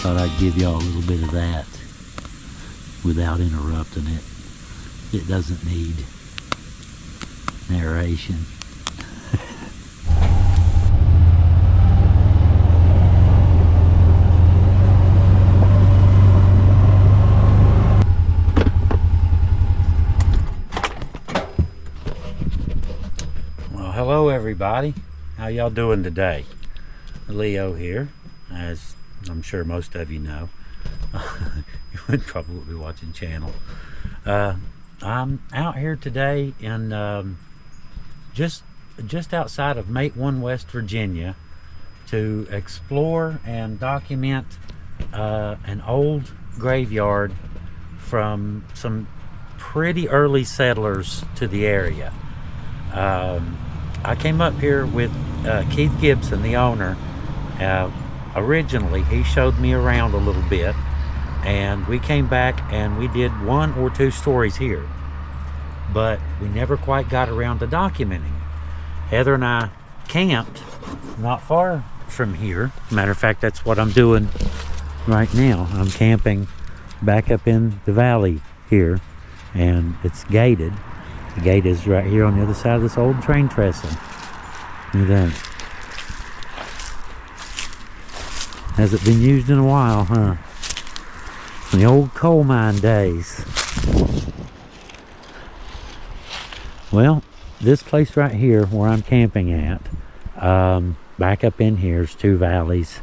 Thought I'd give y'all a little bit of that without interrupting it. It doesn't need narration. Well, hello everybody. How y'all doing today? Leo here, as I'm sure most of you know. You would probably be watching channel. I'm out here today in just outside of Matewan, West Virginia, to explore and document an old graveyard from some pretty early settlers to the area. I came up here with Keith Gibson, the owner. Originally, he showed me around a little bit, and we came back and we did 1 or 2 stories here, but we never quite got around to documenting. Heather and I camped not far from here. Matter of fact, that's what I'm doing right now. I'm camping back up in the valley here, and it's gated. The gate is right here on the other side of this old train trestle. Look at that. Hasn't been used in a while, huh? From the old coal mine days. Well, this place right here where I'm camping at, back up in here is 2 valleys.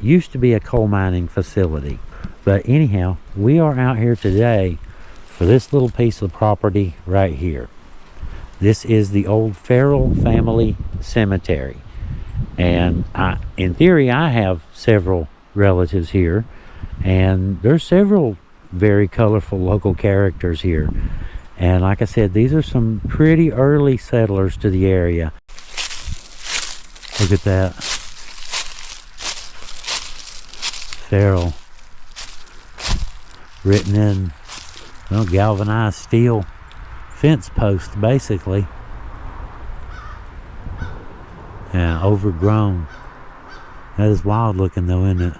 Used to be a coal mining facility. But anyhow, we are out here today for this little piece of property right here. This is the old Ferrell family cemetery. And in theory, I have several relatives here, and there's several very colorful local characters here. And like I said, these are some pretty early settlers to the area. Look at that. Ferrell. Written in, well, galvanized steel fence post, basically. Yeah, overgrown. That is wild looking though, isn't it?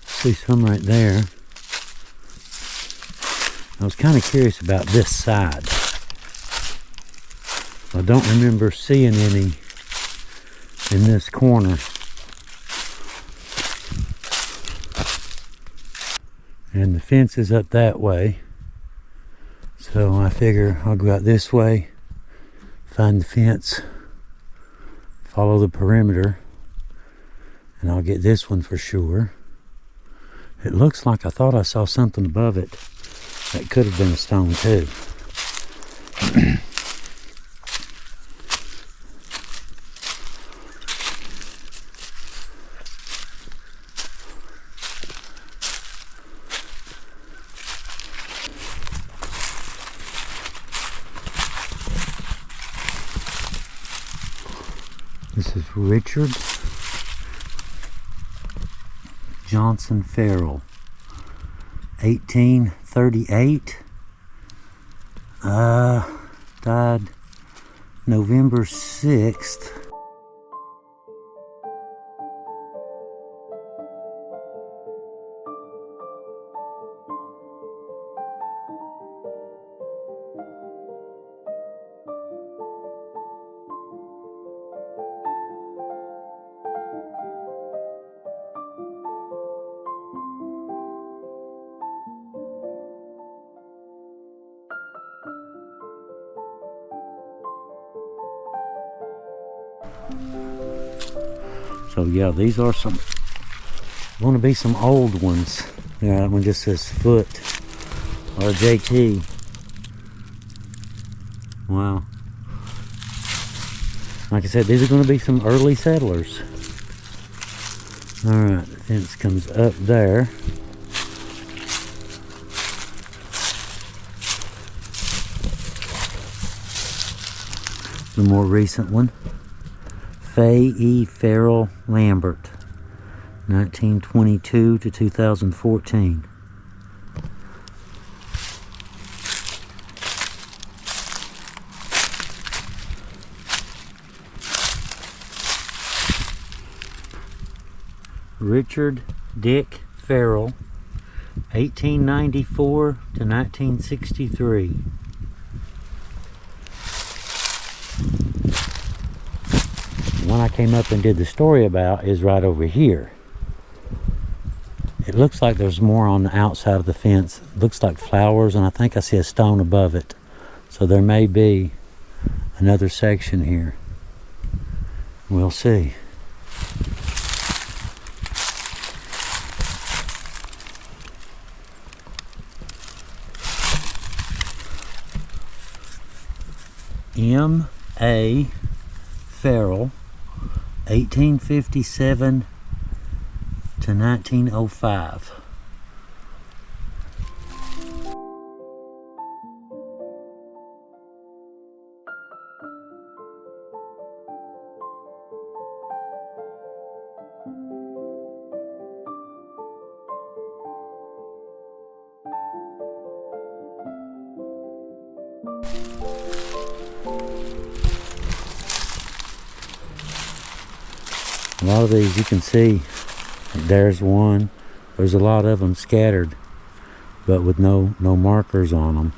See some right there. I was kind of curious about this side. I don't remember seeing any in this corner. And the fence is up that way. So I figure I'll go out this way, find the fence, follow the perimeter, and I'll get this one for sure. It looks like I thought I saw something above it. That could have been a stone too. This is Richard Johnson Ferrell, 1838. Died November 6th. So yeah, these are some, want to be some old ones. Yeah, that one just says foot or JT. Wow. Like I said, these are going to be some early settlers. Alright, the fence comes up there. The more recent one. Faye E. Ferrell Lambert, 1922 to 2014. Richard Dick Ferrell, 1894 to 1963. The one I came up and did the story about is right over here. It looks like there's more on the outside of the fence. It looks like flowers, and I think I see a stone above it. So there may be another section here. We'll see. M.A. Ferrell, 1857 to 1905. A lot of these you can see, there's one. There's a lot of them scattered, but with no markers on them.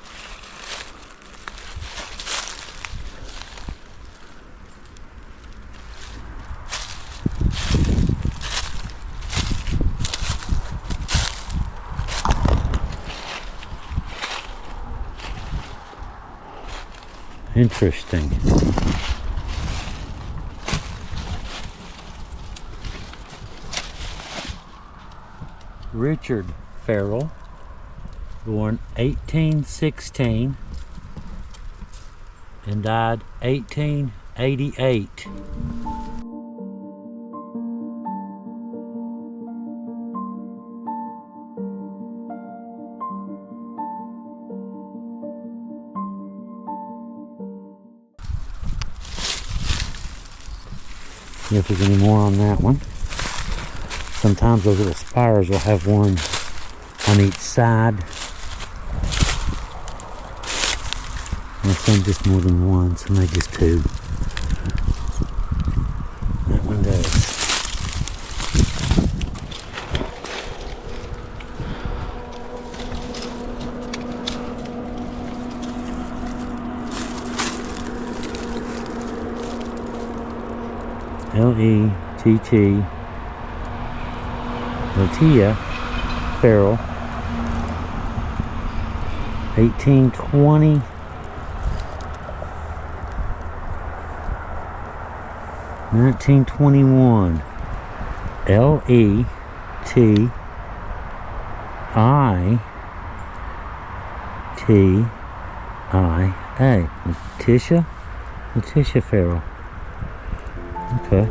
Interesting. Richard Ferrell, born 1816 and died 1888. See if there's any more on that one. Sometimes those little spires will have one on each side. And some just more than one, some maybe just two. That one does. L-E-T-T Letitia Ferrell, 1820 1921. L-E-T-I-T-I-A. Letitia Ferrell. Okay.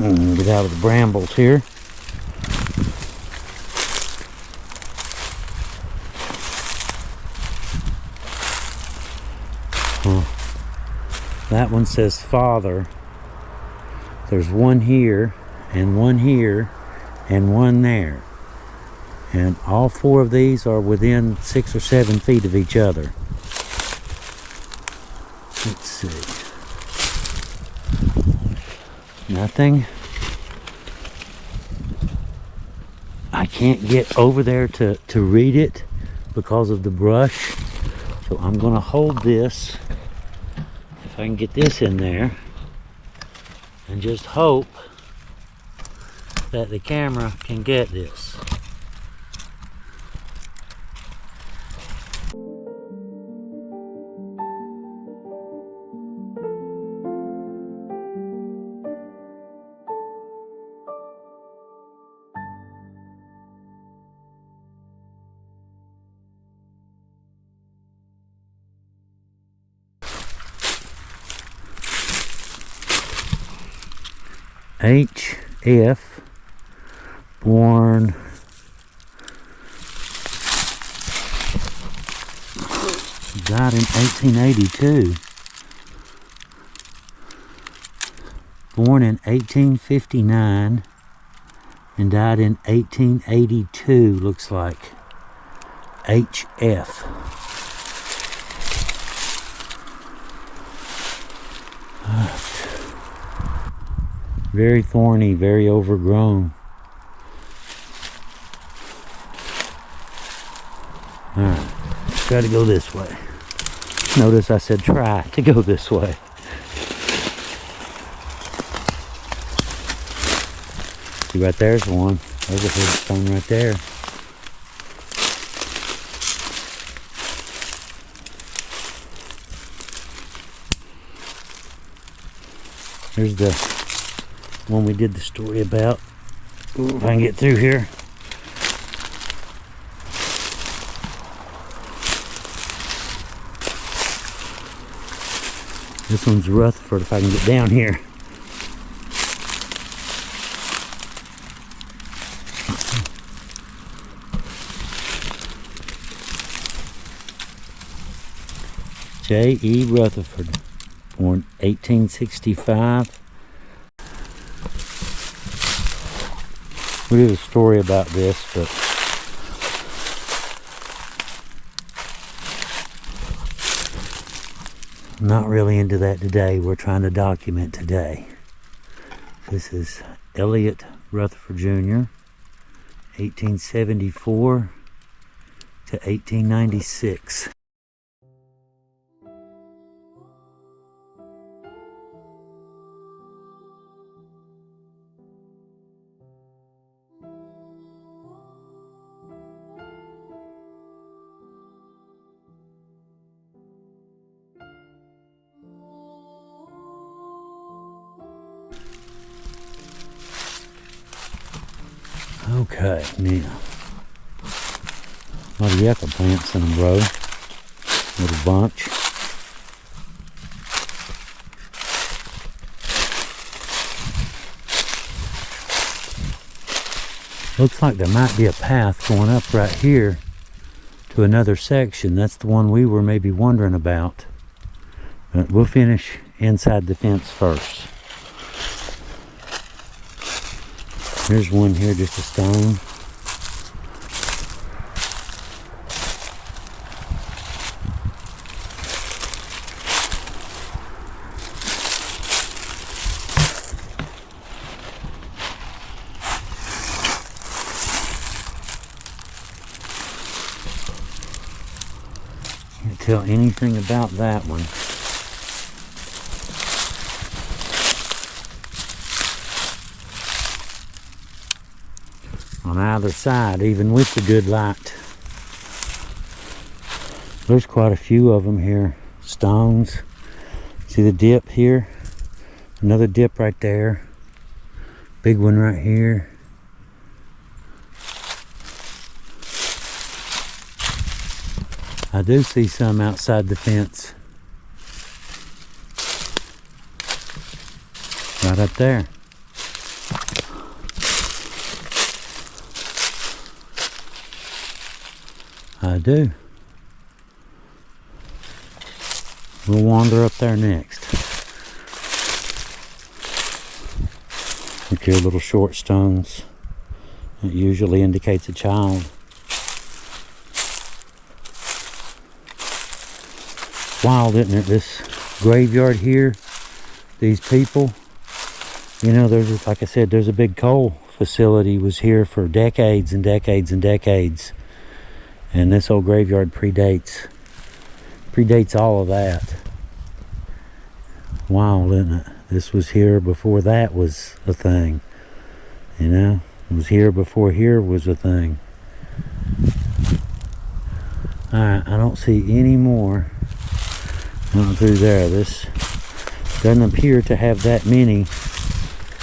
Get out of the brambles here. That one says father. There's one here, and one here, and one there. And all four of these are within 6 or 7 feet of each other. Let's see. Nothing. I can't get over there to read it because of the brush. So I'm going to hold this, if I can get this in there, and just hope that the camera can get this. H.F. born died in 1882. Born in 1859 and died in 1882, looks like. H.F. Very thorny, very overgrown. Alright, try to go this way. Notice I said try to go this way. See, right there's one. There's a headstone right there. There's the one we did the story about. Ooh, if I can get through here. This one's Rutherford, if I can get down here. J.E. Rutherford, born 1865. We did a story about this, but I'm not really into that today. We're trying to document today. This is Elliot Rutherford Jr., 1874 to 1896. Okay, now, a lot of yucca plants in a row, little bunch. Looks like there might be a path going up right here to another section. That's the one we were maybe wondering about. But we'll finish inside the fence first. There's one here, just a stone. Can't tell anything about that one. On either side, even with the good light. There's quite a few of them here. Stones. See the dip here? Another dip right there. Big one right here. I do see some outside the fence. Right up there. I do. We'll wander up there next. Look here, little short stones. It usually indicates a child. Wild, isn't it? This graveyard here, these people. You know, there's, like I said, there's a big coal facility was here for decades and decades and decades. And this old graveyard predates all of that. Wild, isn't it? This was here before that was a thing. You know, it was here before here was a thing. Alright, I don't see any more out through there. This doesn't appear to have that many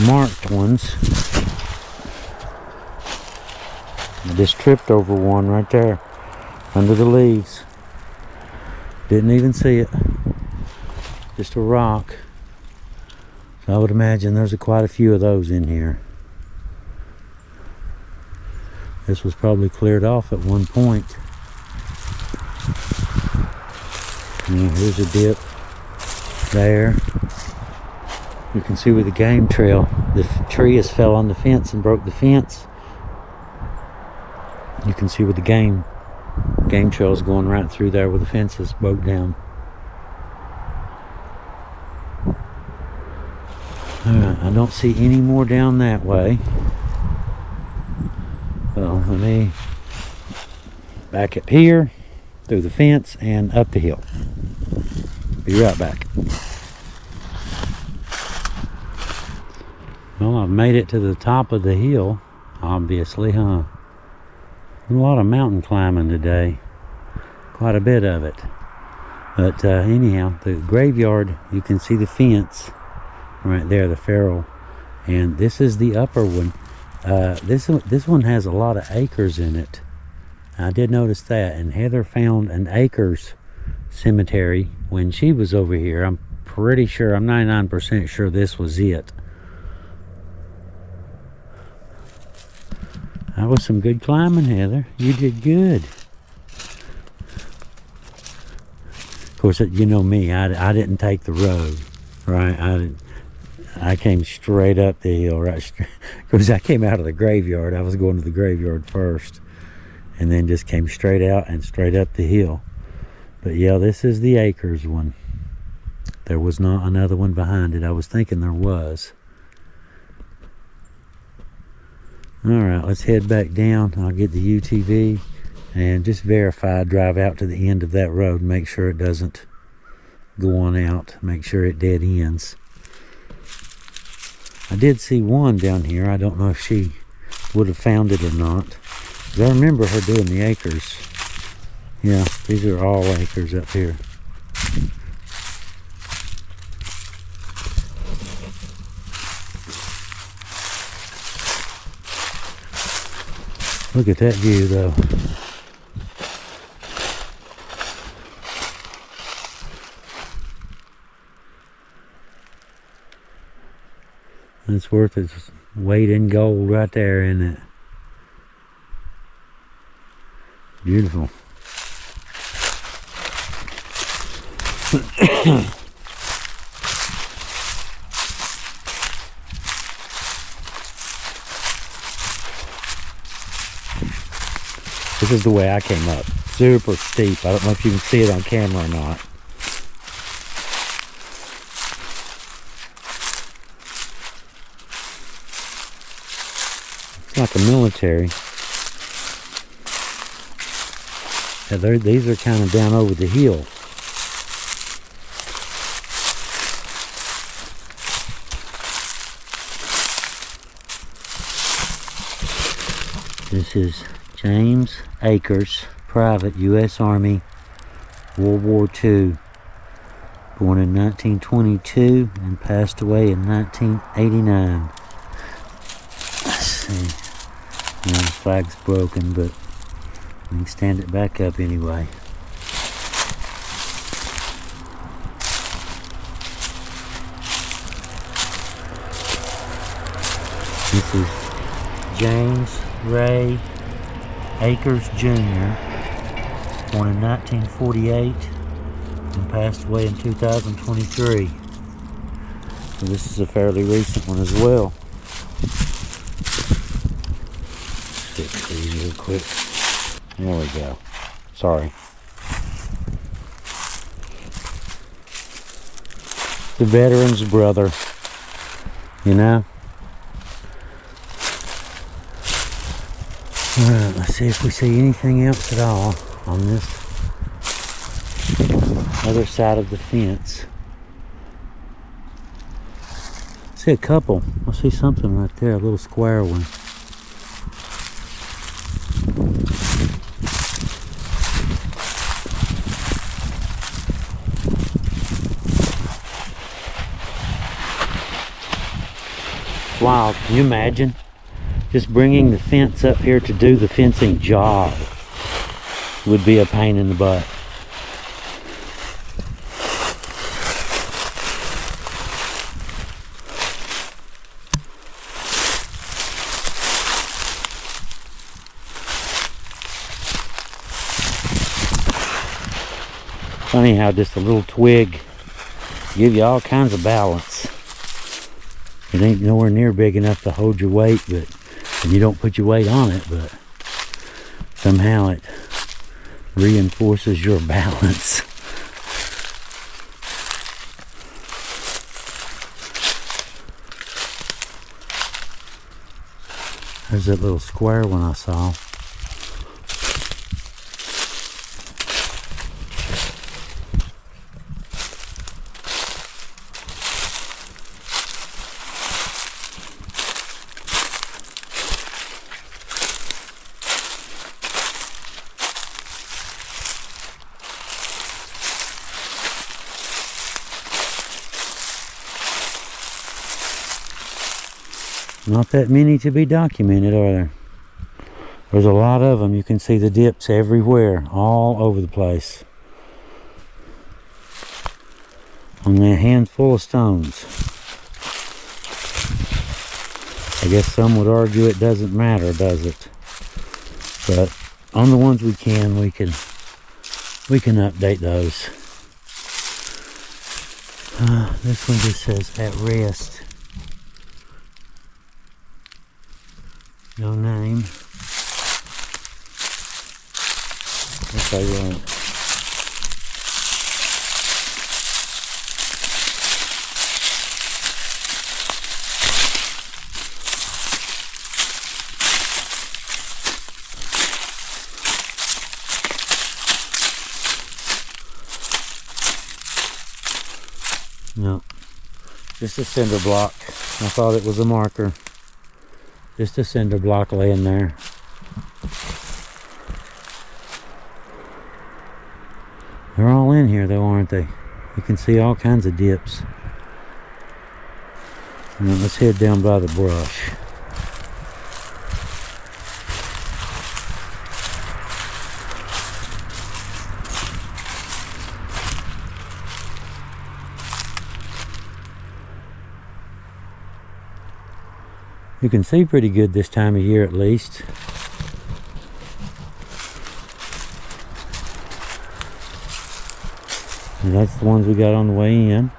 marked ones. I just tripped over one right there under the leaves. Didn't even see it. Just a rock. So I would imagine there's quite a few of those in here. This was probably cleared off at one point. And here's a dip there. You can see with the game trail, the tree has fell on the fence and broke the fence. You can see with the game trail is going right through there where the fence is broke down. Alright, I don't see any more down that way. So let me back up here, through the fence, and up the hill. Be right back. Well, I've made it to the top of the hill, obviously, huh? A lot of mountain climbing today. Quite a bit of it. But anyhow, the graveyard, you can see the fence right there, the Ferrell. And this is the upper one. This one has a lot of acres in it. I did notice that, and Heather found an acres cemetery when she was over here. I'm pretty sure, I'm 99% sure this was it. That was some good climbing, Heather. You did good. Of course, you know me, I didn't take the road, right? I came straight up the hill, right? Because I came out of the graveyard. I was going to the graveyard first, and then just came straight out and straight up the hill. But yeah, this is the acres one. There was not another one behind it. I was thinking there was. All right, let's head back down. I'll get the UTV and just verify, drive out to the end of that road, make sure it doesn't go on out, make sure it dead ends. I did see one down here. I don't know if she would have found it or not. I remember her doing the acres. Yeah, these are all acres up here. Look at that view though. It's worth its weight in gold right there, isn't it? Beautiful. This is the way I came up. Super steep. I don't know if you can see it on camera or not. It's like a military. Yeah, these are kind of down over the hill. This is James Akers, private, U.S. Army, World War II. Born in 1922 and passed away in 1989. Let's see. The flag's broken, but we can stand it back up anyway. This is James Ray Akers Jr., born in 1948 and passed away in 2023. So this is a fairly recent one as well. Fix these real quick. There we go. Sorry. The veteran's brother, you know? Alright, let's see if we see anything else at all on this other side of the fence. I see a couple. I see something right there, a little square one. Wow, can you imagine? Just bringing the fence up here to do the fencing job would be a pain in the butt. Funny how just a little twig give you all kinds of balance. It ain't nowhere near big enough to hold your weight, but and you don't put your weight on it, but somehow it reinforces your balance. There's that little square one I saw. Not that many to be documented, are there? There's a lot of them. You can see the dips everywhere, all over the place. Only a handful of stones. I guess some would argue it doesn't matter, does it? But on the ones we can update those. This one just says at rest. No name. Okay, right. No, just a cinder block. I thought it was a marker. Just a cinder block laying there. They're all in here though, aren't they? You can see all kinds of dips. Now let's head down by the brush. You can see pretty good this time of year at least. And that's the ones we got on the way in.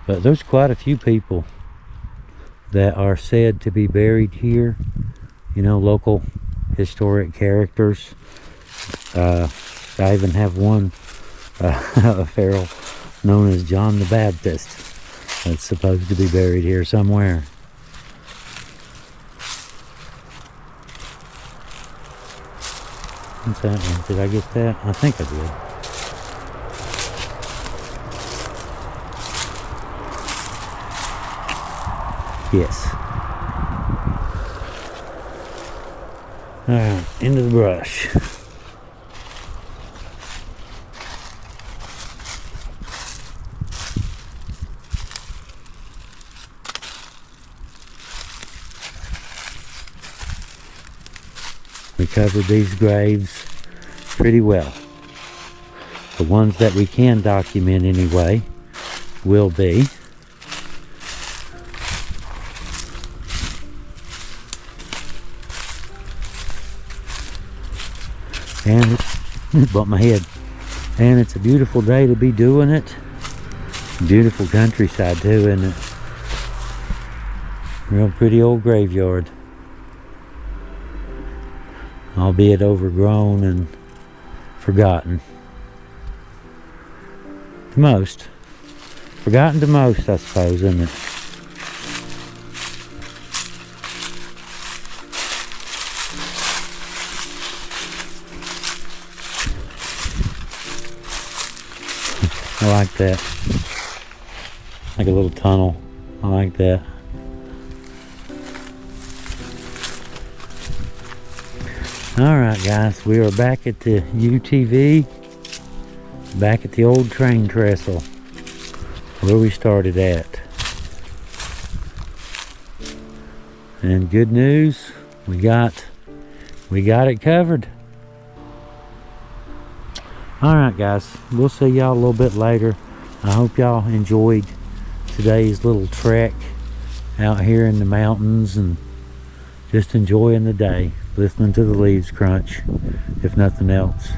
But there's quite a few people that are said to be buried here. You know, local historic characters. I even have one, a Ferrell known as John the Baptist, that's supposed to be buried here somewhere. What's that one? Did I get that? I think I did. Yes. Alright, into the brush. We covered these graves pretty well. The ones that we can document anyway will be. And it bumped my head. And it's a beautiful day to be doing it. Beautiful countryside too, isn't it? Real pretty old graveyard. Albeit overgrown and forgotten. To most. Forgotten to most, I suppose, isn't it? I like that. Like a little tunnel. I like that. Alright guys, we are back at the UTV, back at the old train trestle, where we started at. And good news, we got it covered. Alright guys, we'll see y'all a little bit later. I hope y'all enjoyed today's little trek out here in the mountains and just enjoying the day, listening to the leaves crunch, if nothing else.